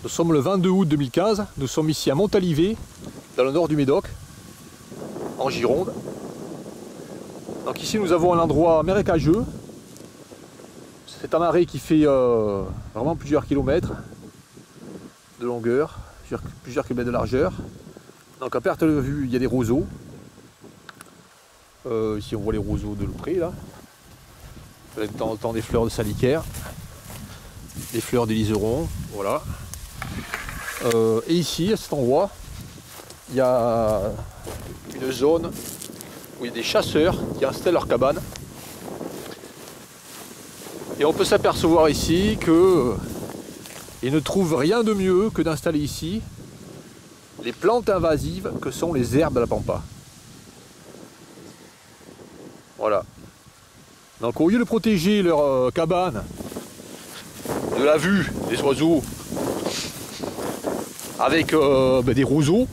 Nous sommes le 22 août 2015, nous sommes ici à Montalivet, dans le nord du Médoc, en Gironde. Donc ici nous avons un endroit marécageux. C'est un marais qui fait vraiment plusieurs kilomètres de longueur, plusieurs kilomètres de largeur. Donc à perte de vue, il y a des roseaux. Ici on voit les roseaux de près là. De temps en temps des fleurs de salicaire, des fleurs des liserons, voilà. Et ici, à cet endroit, il y a une zone où il y a des chasseurs qui installent leurs cabanes. Et on peut s'apercevoir ici qu'ils ne trouvent rien de mieux que d'installer ici les plantes invasives que sont les herbes de la pampa. Voilà. Donc au lieu de protéger leur cabane de la vue des oiseaux avec des roseaux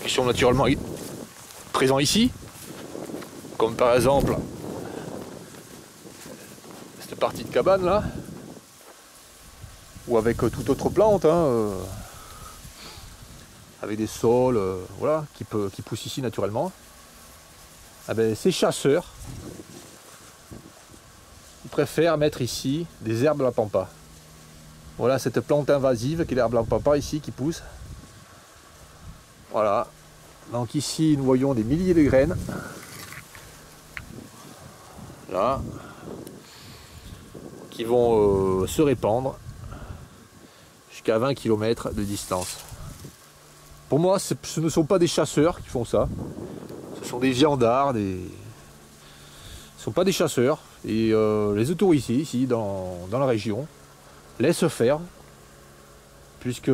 qui sont naturellement présents ici, comme par exemple cette partie de cabane là, ou avec toute autre plante, avec des sols voilà, qui poussent ici naturellement. Ah ben, ces chasseurs préfèrent mettre ici des herbes de la pampa. Voilà cette plante invasive qui est l'herbe de la pampa ici qui pousse. Voilà. Donc ici nous voyons des milliers de graines. Là. Qui vont se répandre jusqu'à 20 km de distance. Pour moi, ce ne sont pas des chasseurs qui font ça. Ce sont des viandards, ce ne sont pas des chasseurs. Et les autorités ici dans la région laissent faire, puisque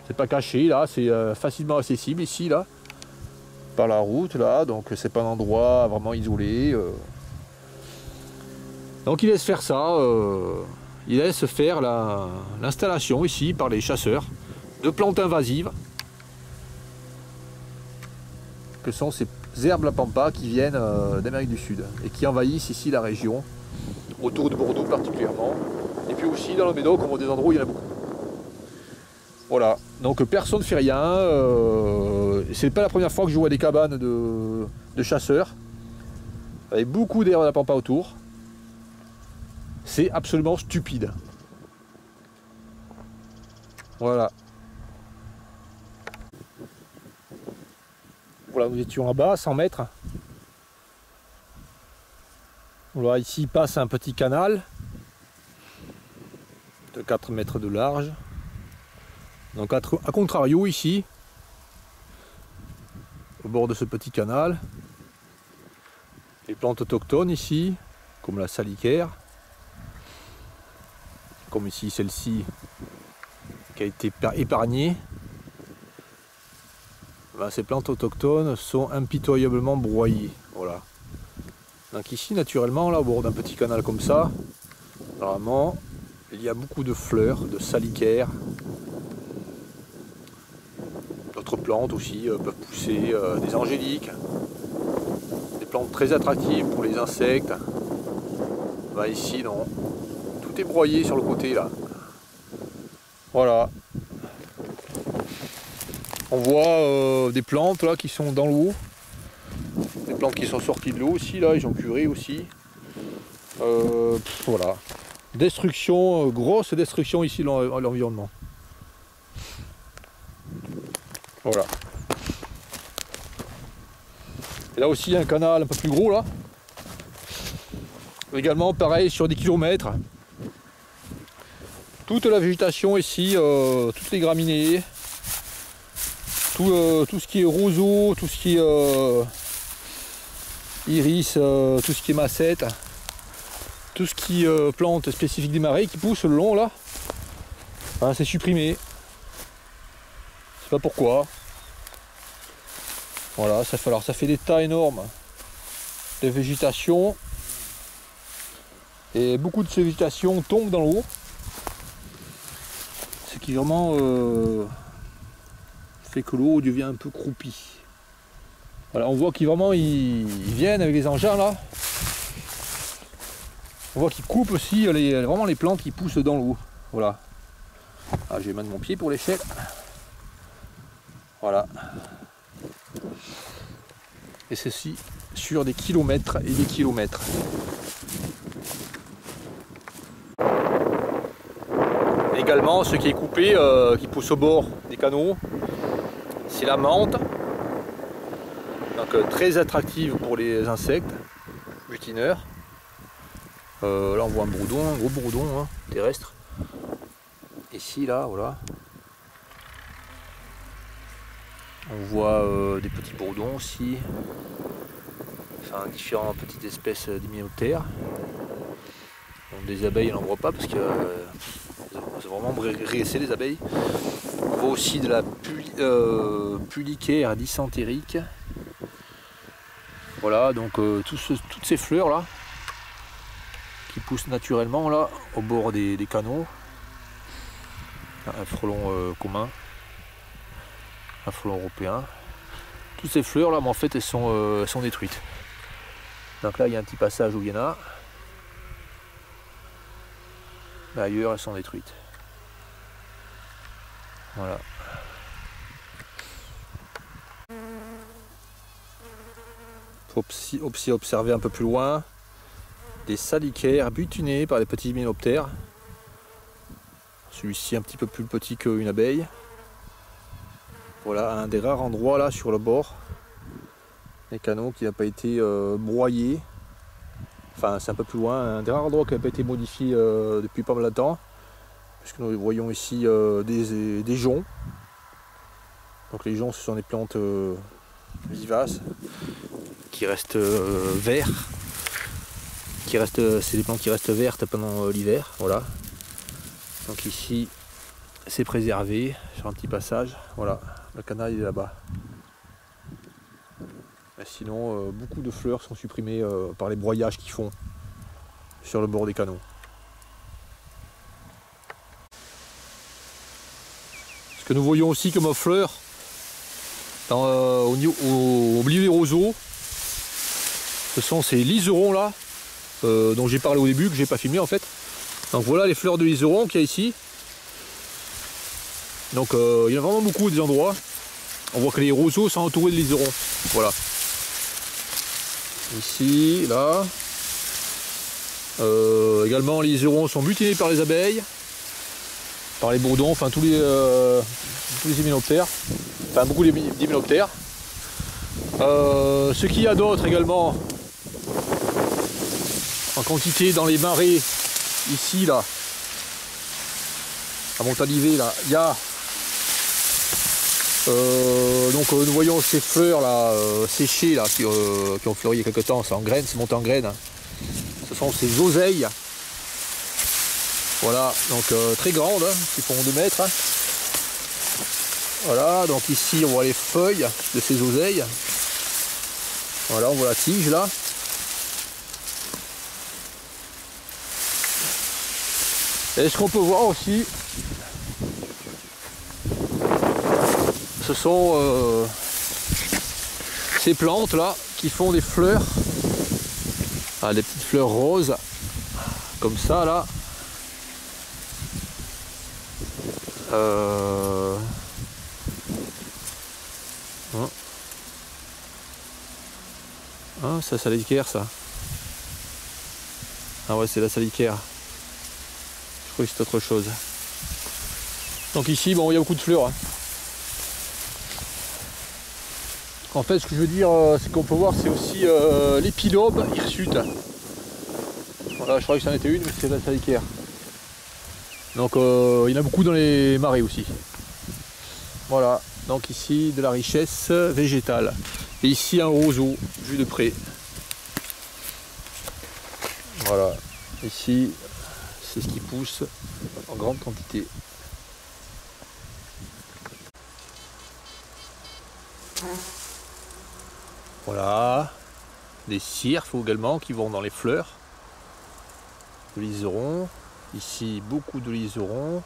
c'est pas caché là, c'est facilement accessible ici là, par la route là, donc c'est pas un endroit vraiment isolé. Donc ils laissent faire ça, ils laissent faire l'installation ici par les chasseurs de plantes invasives, que sont ces herbes de la pampa qui viennent d'Amérique du Sud et qui envahissent ici la région, autour de Bordeaux particulièrement, et puis aussi dans le Médoc, on voit des endroits où il y en a beaucoup. Voilà, donc personne ne fait rien, c'est pas la première fois que je vois des cabanes de chasseurs, avec beaucoup d'herbes de la pampa autour. C'est absolument stupide. Voilà. Voilà, nous étions en bas, 100 mètres. Voilà, ici passe un petit canal de 4 mètres de large. Donc à contrario ici, au bord de ce petit canal, les plantes autochtones ici, comme la salicaire, comme ici celle-ci qui a été épargnée. Ben, ces plantes autochtones sont impitoyablement broyées. Voilà. Donc ici naturellement, là au bord d'un petit canal comme ça, vraiment il y a beaucoup de fleurs, de salicaire. D'autres plantes aussi peuvent pousser, des angéliques, des plantes très attractives pour les insectes. Ben, ici non, tout est broyé sur le côté là. Voilà. On voit des plantes là qui sont dans l'eau, des plantes qui sont sorties de l'eau aussi là, ils ont curé aussi. Voilà, destruction, grosse destruction ici de l'environnement. Voilà. Et là aussi il y a un canal un peu plus gros là. Également pareil sur des kilomètres. Toute la végétation ici, toutes les graminées. Tout ce qui est roseau, tout ce qui est iris, tout ce qui est massette, tout ce qui est plante spécifique des marais qui pousse le long là, ben, c'est supprimé. Je sais pas pourquoi. Voilà, ça fait des tas énormes de végétation. Et beaucoup de ces végétations tombent dans l'eau. Ce qui vraiment fait que l'eau devient un peu croupie. Voilà, on voit qu'ils ils viennent avec les engins là. On voit qu'ils coupent aussi vraiment les plantes qui poussent dans l'eau. Voilà. Ah, j'ai mal de mon pied pour l'échelle. Voilà. Et ceci sur des kilomètres et des kilomètres. Également, ce qui est coupé, qui pousse au bord des canaux, c'est la menthe. Donc très attractive pour les insectes butineurs. Là on voit un bourdon, un gros bourdon hein, terrestre. Ici là, voilà. On voit des petits bourdons aussi. Enfin différentes petites espèces d'hyménoptères. Bon, des abeilles on n'en voit pas parce que c'est vraiment régressé les abeilles. On voit aussi de la pulicaire dysentérique. Voilà, donc toutes ces fleurs là qui poussent naturellement là au bord des canaux. Un frelon commun, un frelon européen. Toutes ces fleurs là, mais en fait elles sont détruites. Donc là il y a un petit passage où il y en a. Mais ailleurs elles sont détruites. Voilà. Faut aussi observer un peu plus loin des salicaires butinés par les petits hyménoptères. Celui-ci un petit peu plus petit qu'une abeille. Voilà un des rares endroits là sur le bord des canaux qui n'a pas été broyé. Enfin c'est un peu plus loin, un des rares endroits qui n'a pas été modifié depuis pas mal de temps. Puisque nous voyons ici des joncs. Donc les joncs ce sont des plantes vivaces qui restent verts. C'est des plantes qui restent vertes pendant l'hiver. Voilà. Donc ici c'est préservé sur un petit passage. Voilà, le canal il est là-bas. Sinon beaucoup de fleurs sont supprimées par les broyages qu'ils font sur le bord des canaux. Ce que nous voyons aussi comme fleurs au milieu des roseaux, ce sont ces liserons là dont j'ai parlé au début, que j'ai pas filmé en fait. Donc voilà les fleurs de liseron qu'il y a ici. Donc il y en a vraiment beaucoup des endroits. On voit que les roseaux sont entourés de liserons. Voilà. Ici, là. Également les liserons sont butinés par les abeilles, par les bourdons, enfin tous les hyménoptères. Enfin beaucoup d'hyménoptères. Ce qu'il y a d'autre également en quantité dans les marais, ici là, à Montalivet là, il y a donc nous voyons ces fleurs là séchées là qui ont fleuri il y a quelques temps, c'est en graines, c'est monté en graines. Ce sont ces oseilles. Voilà, donc très grandes, hein, qui font 2 mètres. Hein. Voilà, donc ici on voit les feuilles de ces oseilles. Voilà, on voit la tige là. Et ce qu'on peut voir aussi, ce sont ces plantes là qui font des fleurs, des petites fleurs roses, comme ça là. C'est la salicaire ça. Ah ouais, c'est la salicaire. Je crois que c'est autre chose. Donc ici, bon, il y a beaucoup de fleurs. Hein. En fait, ce que je veux dire, c'est qu'on peut voir, c'est aussi l'épilobe hirsute. Voilà, je crois que c'en était une, mais c'est la salicaire. Donc il y en a beaucoup dans les marais aussi. Voilà, donc ici de la richesse végétale. Et ici un roseau, vu de près. Voilà, ici c'est ce qui pousse en grande quantité. Voilà, des cirfes également qui vont dans les fleurs. De liserons. Ici beaucoup de liserons.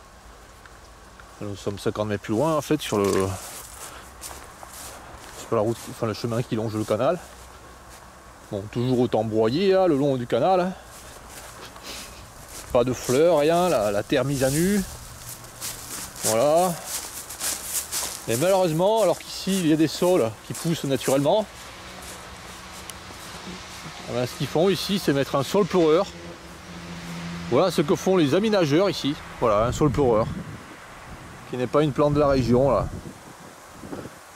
Nous sommes 50 mètres plus loin en fait sur la route, enfin le chemin qui longe le canal. Bon, toujours autant broyé là, le long du canal. Hein. Pas de fleurs, rien, la terre mise à nu. Voilà. Mais malheureusement, alors qu'ici il y a des saules qui poussent naturellement, ben, ce qu'ils font ici, c'est mettre un saule pleureur. Voilà ce que font les aménageurs ici. Voilà, un saule pleureur, qui n'est pas une plante de la région là.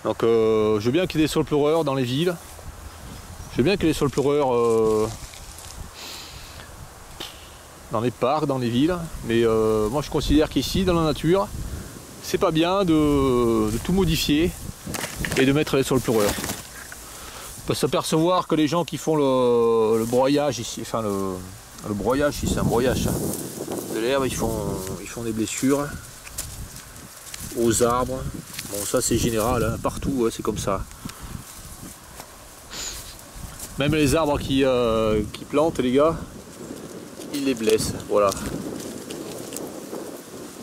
Donc je veux bien qu'il y ait des saules pleureurs dans les villes. Je veux bien qu'il y ait des saules pleureurs dans les parcs, dans les villes. Mais moi je considère qu'ici, dans la nature, c'est pas bien de tout modifier et de mettre les saules pleureurs. On peut s'apercevoir que les gens qui font le broyage ici, enfin le broyage, si c'est un broyage de l'herbe, ils font des blessures aux arbres. Bon, ça c'est général, hein, partout, ouais, c'est comme ça. Même les arbres qui plantent, les gars, ils les blessent, voilà.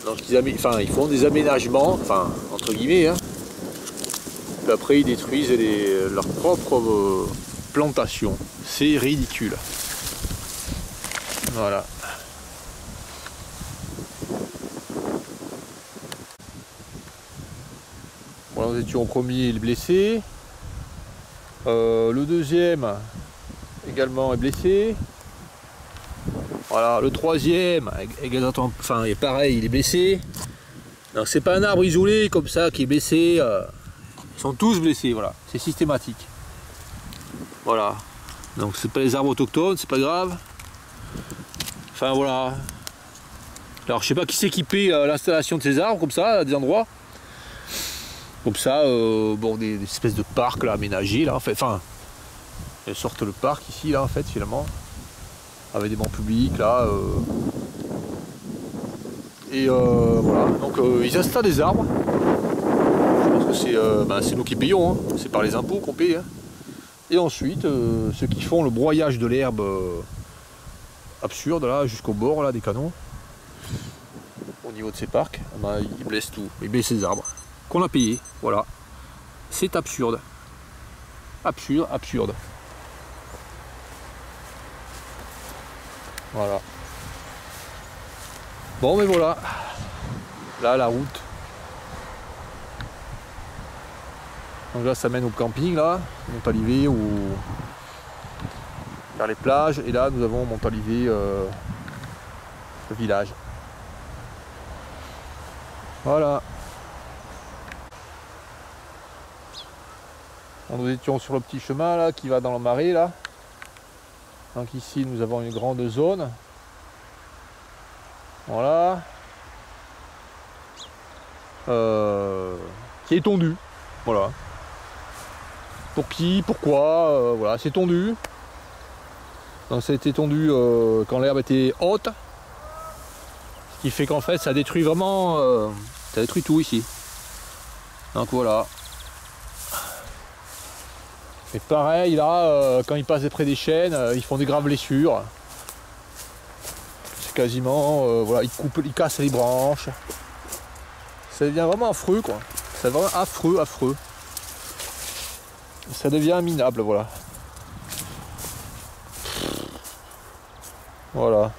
Donc ils font des aménagements, enfin entre guillemets, hein. Puis après ils détruisent leur propre plantation. C'est ridicule. Voilà. Voilà, nous étions au premier, il est blessé. Le deuxième également est blessé. Voilà, le troisième, enfin, pareil, il est blessé. Donc c'est pas un arbre isolé comme ça qui est blessé. Ils sont tous blessés, voilà, c'est systématique. Voilà. Donc c'est pas les arbres autochtones, c'est pas grave. Enfin voilà. Alors je sais pas qui s'est équipé l'installation de ces arbres comme ça, à des endroits. Comme ça, bon, des espèces de parcs là, aménagés là, en fait. Enfin, elles sortent le parc ici là en fait finalement. Avec des bancs publics là. Et voilà. Donc ils installent des arbres. Je pense que c'est nous qui payons, hein. C'est par les impôts qu'on paye. Hein. Et ensuite, ceux qui font le broyage de l'herbe absurde là, jusqu'au bord là des canaux, au niveau de ces parcs, ben, ils blessent tout. Ils blessent les arbres qu'on a payé. Voilà. C'est absurde. Absurde, absurde. Voilà. Bon, mais voilà. Là, la route. Donc là, ça mène au camping, là, Montalivet, ou vers les plages. Et là, nous avons Montalivet, le village. Voilà. Nous étions sur le petit chemin là qui va dans le marais là. Donc ici nous avons une grande zone. Voilà. Qui est tondue. Voilà. Pour qui, pourquoi, voilà, c'est tondu. Donc ça a été tondu quand l'herbe était haute. Ce qui fait qu'en fait ça détruit vraiment, ça détruit tout ici. Donc voilà. Et pareil là, quand ils passent près des chênes, ils font des graves blessures. C'est quasiment, voilà, ils cassent les branches. Ça devient vraiment affreux quoi. C'est vraiment affreux, affreux. Ça devient minable, voilà. Voilà.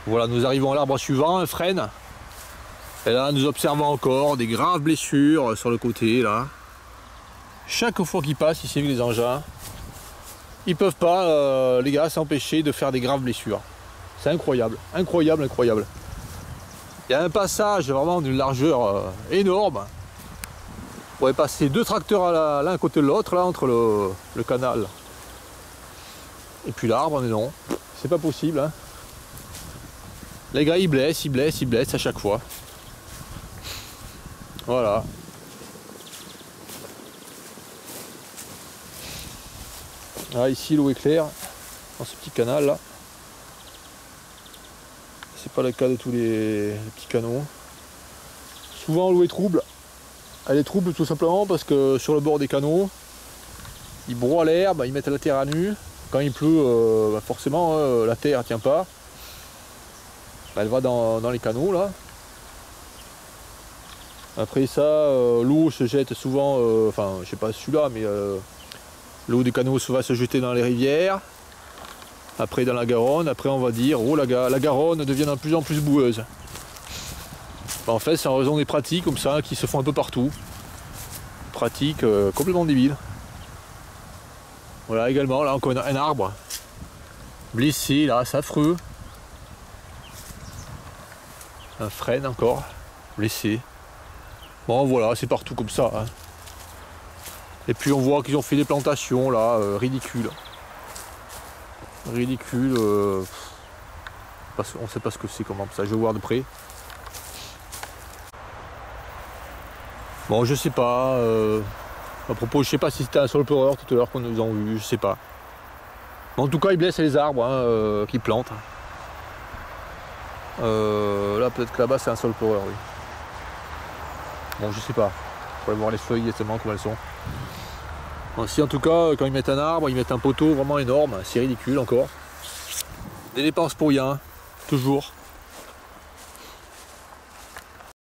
Voilà, nous arrivons à l'arbre suivant, un frêne. Et là, nous observons encore des graves blessures sur le côté, là. Chaque fois qu'ils passent ici avec les engins, ils peuvent pas, les gars, s'empêcher de faire des graves blessures. C'est incroyable, incroyable, incroyable. Il y a un passage vraiment d'une largeur énorme. On pourrait passer deux tracteurs l'un à côté de l'autre, là, entre le canal et puis l'arbre, mais non, c'est pas possible. Hein. Les gars, ils blessent à chaque fois. Voilà. Ah, ici, l'eau est claire, dans ce petit canal là. C'est pas le cas de tous les petits canaux. Souvent l'eau est trouble. Elle est trouble tout simplement parce que sur le bord des canaux, ils broient l'herbe, ils mettent la terre à nu. Quand il pleut, bah forcément la terre ne tient pas. Elle va dans les canaux là. Après ça, l'eau se jette souvent, enfin je sais pas celui-là, mais l'eau des canaux va se jeter dans les rivières. Après dans la Garonne, après on va dire oh la Garonne devient de plus en plus boueuse. En fait c'est en raison des pratiques comme ça qui se font un peu partout. Pratiques complètement débiles. Voilà également là encore un arbre. Blessé là, c'est affreux. Un frêne encore, blessé. Bon voilà, c'est partout comme ça. Hein. Et puis on voit qu'ils ont fait des plantations là, ridicules. Ridicules. On ne sait pas ce que c'est comment ça, je vais voir de près. Bon je sais pas. À propos, je sais pas si c'était un solpeureur tout à l'heure qu'on nous a vu, je sais pas. Mais en tout cas il blesse les arbres hein, qui plantent. Là peut-être que là-bas c'est un solpeureur, oui. Bon je sais pas. Il faut voir les feuilles exactement comme elles sont. Bon, si en tout cas quand ils mettent un arbre, ils mettent un poteau vraiment énorme, c'est ridicule encore. Des dépenses pour rien, toujours.